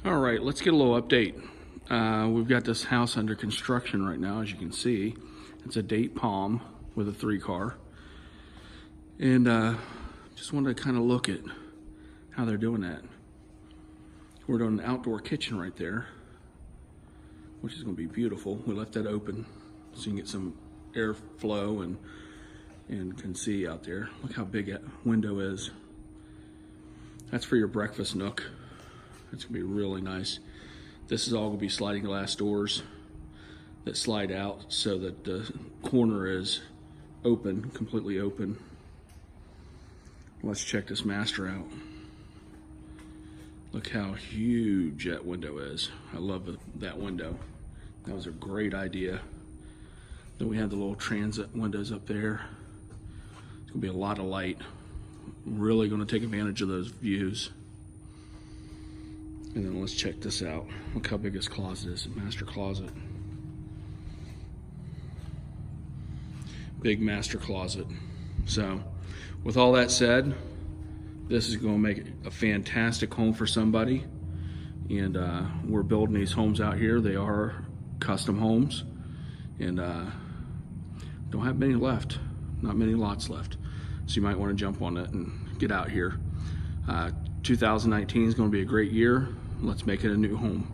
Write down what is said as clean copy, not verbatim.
All right, let's get a little update. We've got this house under construction right now, as you can see. It's a date palm with a 3-car. And just wanted to kind of look at how they're doing that. We're doing an outdoor kitchen right there, which is going to be beautiful. We left that open so you can get some airflow and can see out there. Look how big that window is. That's for your breakfast nook. It's gonna be really nice. This is all gonna be sliding glass doors that slide out so that the corner is open, completely open. Let's check this master out. Look how huge that window is. I love that window. That was a great idea. Then we have the little transit windows up there. It's gonna be a lot of light. Really gonna take advantage of those views. And then let's check this out. Look how big this closet is, master closet. Big master closet. So, with all that said, this is gonna make a fantastic home for somebody. And we're building these homes out here. They are custom homes. And don't have many left, not many lots left. So you might wanna jump on it and get out here. 2019 is gonna be a great year. Let's make it a new home.